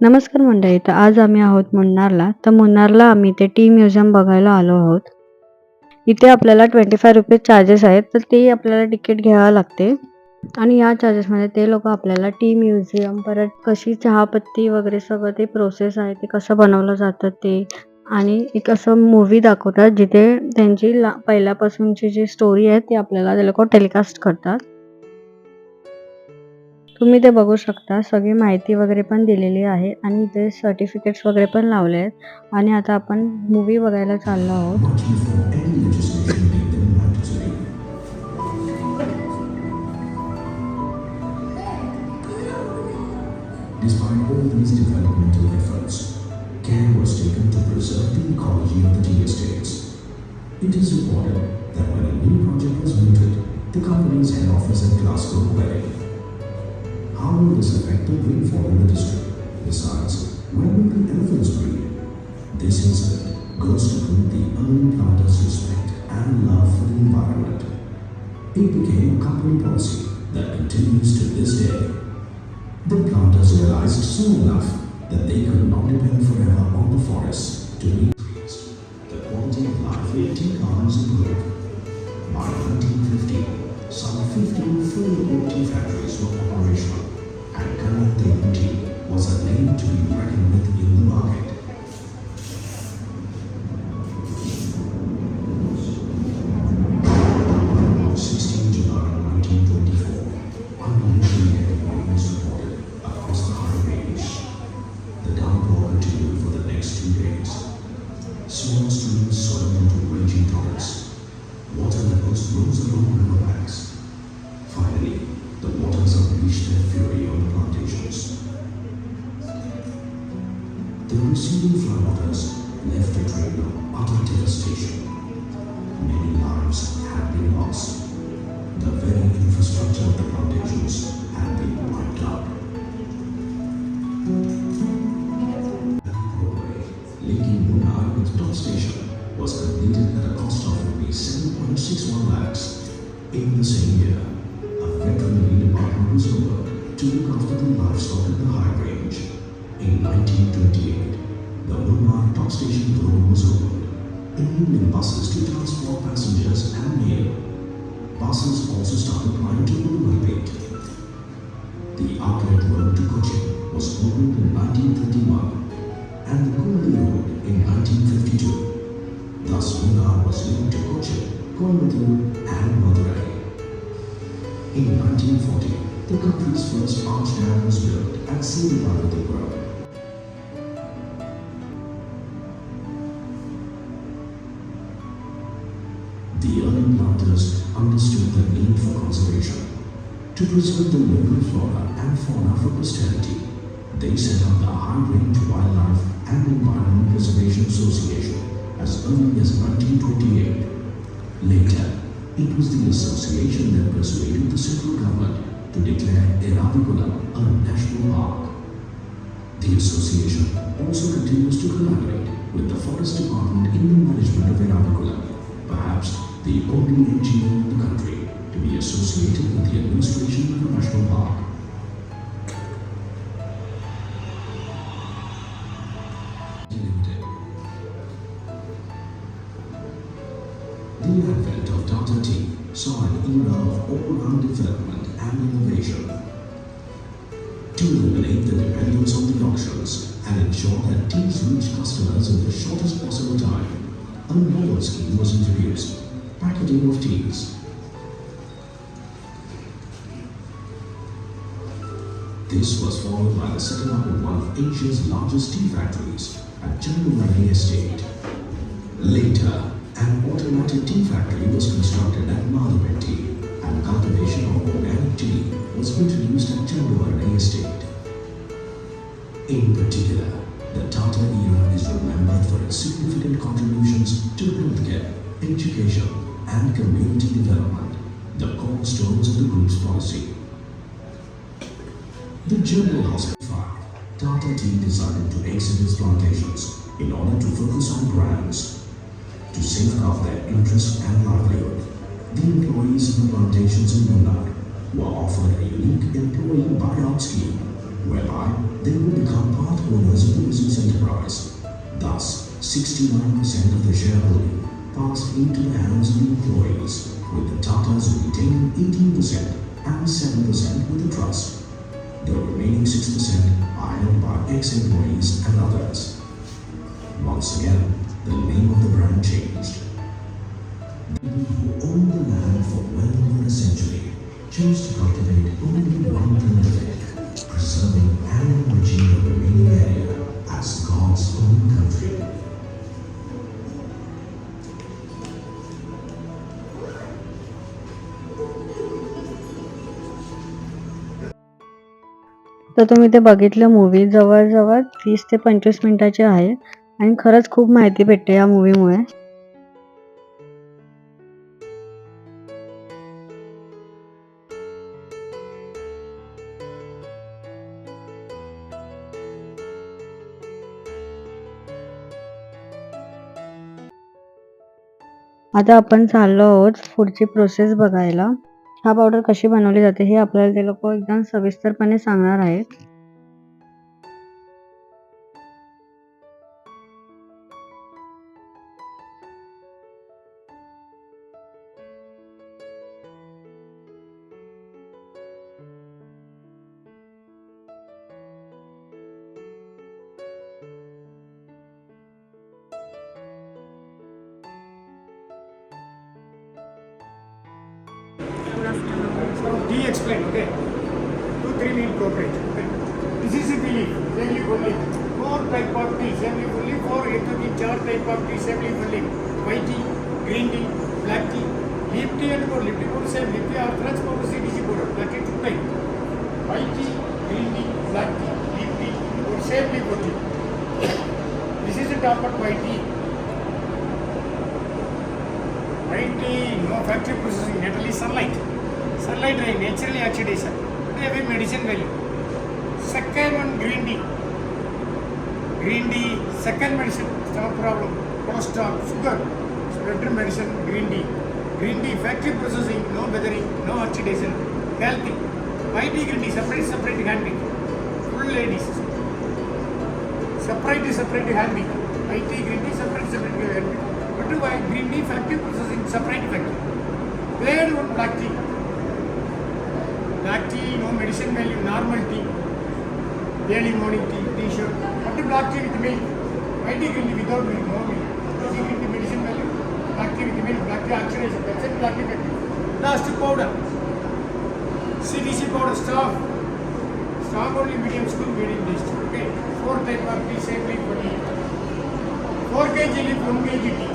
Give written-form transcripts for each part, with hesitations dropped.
नमस्कार मंडळी. तर आज आम्ही आहोत मुन्नारला. तर मुन्नारला आम्ही ते टी म्युझियम बघायला आलो आहोत. इथे आपल्याला ₹25 चार्जेस आहेत. तर ते आपल्याला तिकीट घ्यावं लागते आणि या चार्जेसमध्ये ते लोकं आपल्याला टी म्युझियम, परत कशी चहापत्ती वगैरे सगळं ते प्रोसेस आहे, ते कसं बनवलं जातं ते आणि एक असं मूव्ही दाखवतात, जिथे त्यांची पहिल्यापासूनची जी स्टोरी आहे, ती आपल्याला ते लोकं टेलिकास्ट करतात. तुम्ही ते बघू शकता. सगळी माहिती वगैरे पण दिलेली आहे आणि इथे सर्टिफिकेट्स वगैरे पण लावले आहेत आणि आता आपण मूव्ही बघायला चाललो आहोत. Much before any legislation made them mandatory. Despite all these developmental efforts, care was taken to preserve the ecology of the tea estates. It is reported that when a new project was mooted, the company's head office at Glasgow queried, how will this affect the rainfall in the district? Besides, when will the elephants breed? This incident goes to prove the early planters' respect and love for the environment. It became a company policy that continues to this day. The planters realized soon enough that they could not depend forever on the forests to be increased. The quality of life in tea gardens improved. By 1950, some 15 fully owned tea factories were operational, and Kanat Devan Tea was a name to be reckoned with in the market. On 16 July 1924, unusually heavy rain was reported across the high range. The downpour continued for the next 2 days. Small streams swelled into raging torrents. Water levels rose along riverbanks. Finally, the waters unleashed their fury on the plantations. The receding floodwaters left a trail of utter devastation. Many lives had been lost. The very infrastructure of the plantations had been wiped out. Roadway linking Munnar with Top Station was completed at a cost of ₹7.61 lakhs. In the same year, a veterinary department was opened to look after the livestock in the high range. In 1928, the Munnar Top Station road was opened, enabling buses to transport passengers and mail. Buses also started plying to Ulluvalpet. The outlet road to Cochin was opened in 1931 and the Kumadi Road in 1952. Thus, Munnar was linked to Cochin, Coimbatore and Madurai. In 1940, the country's first arch dam was built at Siripalpatipura. The early planters understood the need for conservation. To preserve the local flora and fauna for posterity, they set up the High Range Wildlife and Environment Preservation Association as early as 1928. Later, it was the association that persuaded the central government to declare Eraviculam a national park. The association also continues to collaborate with the Forest Department in the management of Eraviculam, perhaps the only NGO in the country to be associated with the administration of the national park. Limited. The advent of Tata Tea saw an era of all-round development and innovation. To eliminate the dependence on the auctions and ensure that teas reach customers in the shortest possible time, a novel scheme was introduced: packaging of teas. This was followed by the setting up of one of Asia's largest tea factories at Chandravarni Estate. Later, an automatic tea factory was constructed at Madhavetti, and cultivation of organic tea was introduced at Chandravarni Estate. In particular, the Tata era is remembered for its significant contributions to healthcare, education, and community development, the cornerstones of the group's policy. The General Hospital, Tata Tea decided to exit its plantations in order to focus on brands. To safeguard their interests and livelihood, the employees in the plantations in Munnar were offered a unique employee buyout scheme whereby they will become part owners of the business enterprise. Thus, 69% of the shareholding passed into the hands of the employees, with the Tatas retaining 18% and 7% with the trust. The remaining 6% are held by ex-employees and others. Once again, the name of the brand changed. People who owned the land for well over a century chose to cultivate only one thing of it, preserving and enriching the remaining area as God's own country. तर तुम्ही ते बघितलं movie जवळजवळ 30 ते 25 मिनिटाची आहे आणि खरंच खूप माहिती भेटते या मूवीमुळे. आता आपण चाललो आहोत पुढची प्रोसेस बघायला. हा पावडर कशी बनवली जाते हे आपल्याला ते लोक एकदम सविस्तरपणे सांगणार आहेत. He explained, okay? 2-3 mean corporate. Okay? This is a belief, same leaf only. 4 type of tea, same leaf only. 4 into the 4 type of tea, same leaf only. White tea, green tea, black tea. Leaf tea and powder. Leaf tea powder same. Leaf tea orthodox powder, CDC powder. Black tea 2 type. White tea, green tea, black tea, leaf tea, or same leaf only. This is the top of white tea. White tea, no factory processing, naturally sunlight. Sunlight rain, naturally oxidation. They have a medicine value. Second one, green tea. Green tea, second medicine, stomach problem, cholesterol, sugar, blood medicine, green tea. Green tea, factory processing, no weathering, no oxidation, healthy. White tea, green tea, separate hand pick. Full ladies. Separate hand pick. White tea, green tea, separate hand pick. But white green tea, factory processing, separate factory. Plain one, black tea. Black tea, no medicine value, normal tea. Daily morning tea, t-shirt. But the black tea with milk. White tea, green tea without milk, no milk. Black tea, green tea, medicine value. Black tea with milk, black tea oxidation. That's it, black tea factory. Last powder. CDC powder, strong. Strong only medium school, medium taste. Okay. 4 type of tea, same leaf only. 4 kg leaf, 1 kg tea.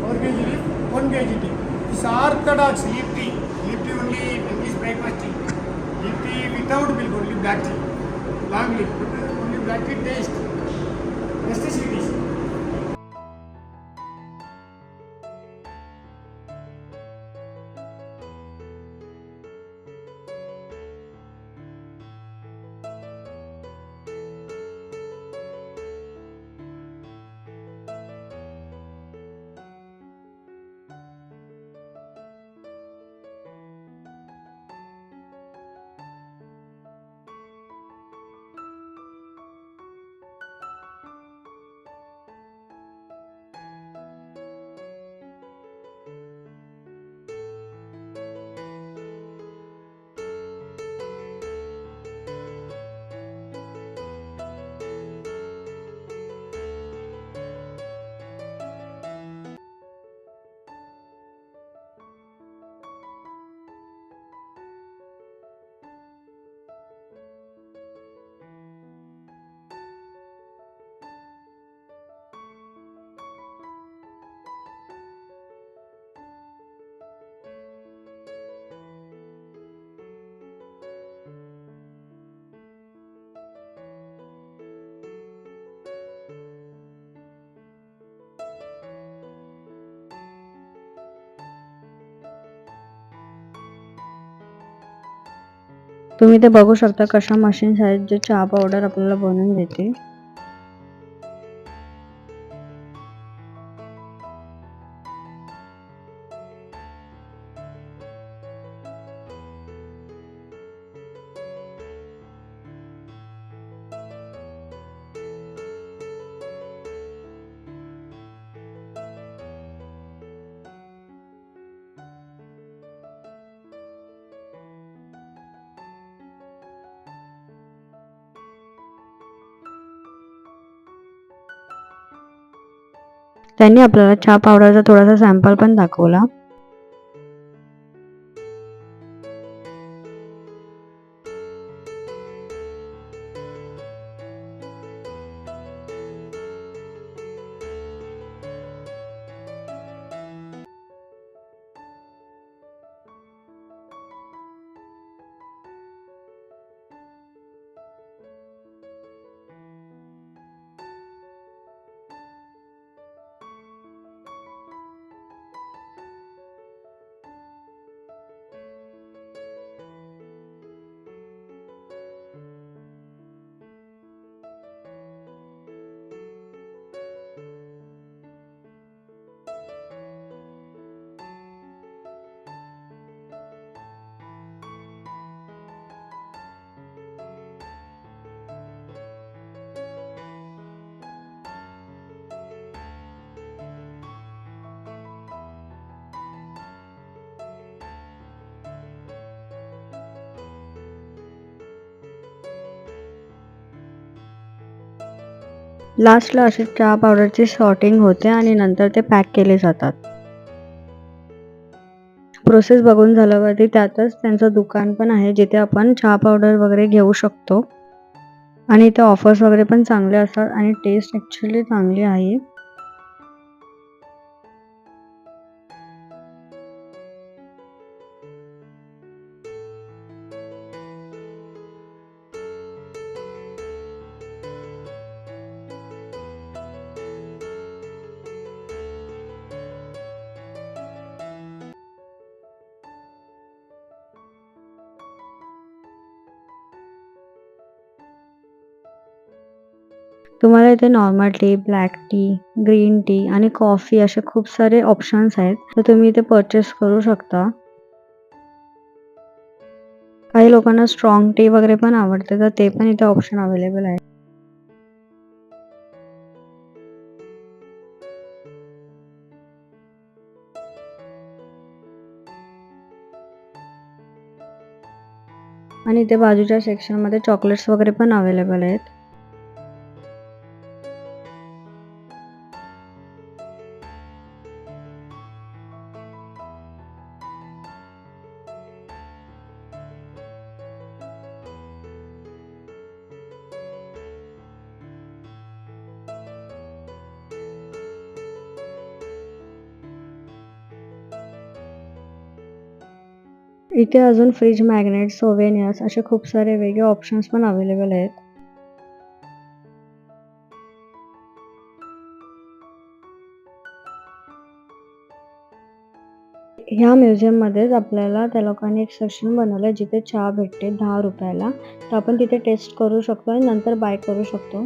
4 kg leaf, 1 kg tea. This orthodox leaf tea. Leaf tea only English breakfast tea. Leaf tea without milk, only black tea. Long leaf, only black tea taste. Necessities. तुम्ही ते बघू शकता कशा machines आहेत जे चहा powder आपल्याला बनवून देते. त्यांनी आपल्याला चहा पावडरचा थोडासा सॅम्पल पण दाखवला. लास्टला अशी चहा पावडरची सॉर्टिंग होते आणि नंतर ते पॅक केले जातात. प्रोसेस बघून झाल्यावरती त्यातच त्यांचं दुकान पण आहे जिथे आपण चहा पावडर वगैरे घेऊ शकतो आणि इथे ऑफर्स वगैरे पण चांगले असतात आणि टेस्ट ॲक्च्युली चांगली आहे. तुम्हाला इथे normal T, black tea, green tea आणि कॉफी असे खूप सारे ऑप्शन्स आहेत, तर तुम्ही इथे परचेस करू शकता. काही लोकांना स्ट्रॉंग टी वगैरे पण आवडते, तर ते पण इथे ऑप्शन अवेलेबल आहे. आणि इथे बाजूच्या सेक्शनमध्ये चॉकलेट्स वगैरे पण अवेलेबल आहेत. इथे अजून फ्रीज मॅग्नेट, सोव्हेनियर्स असे खूप सारे वेगळे ऑप्शन्स पण अवेलेबल आहेत. ह्या म्युझियममध्येच आपल्याला त्या लोकांनी एक सेक्शन बनवलं जिथे चहा भेटते 10 रुपयाला. तर आपण तिथे टेस्ट करू शकतो आणि नंतर बाय करू शकतो.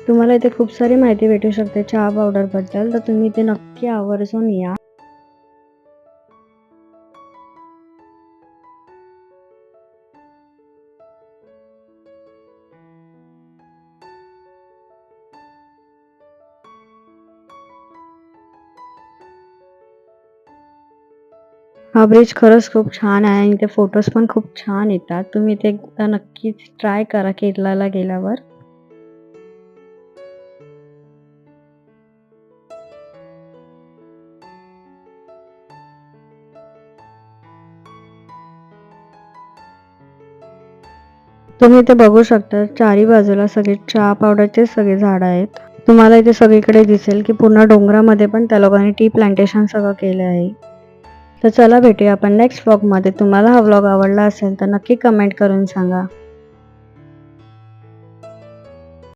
तुम्हाला इथे खूप सारी माहिती भेटू शकते चहा पावडरबद्दल, तर तुम्ही इथे नक्की आवर्जून या. हा ब्रिज खरंच खूप छान आहे आणि इथे फोटोज पण खूप छान येतात. तुम्ही इथे एकदा नक्कीच ट्राय करा केरलाला गेल्यावर. तुम्ही इथे बघू शकता चारी बाजूला सगळे चहा पावडरचे सगळे झाडं आहेत. तुम्हाला इथे सगळीकडे दिसेल की पूर्ण डोंगरामध्ये पण त्या लोकांनी टी प्लांटेशन सगळं केलं आहे. तर चला भेटूया आपण नेक्स्ट व्लॉगमध्ये. तुम्हाला हा व्लॉग आवडला असेल तर नक्की कमेंट करून सांगा.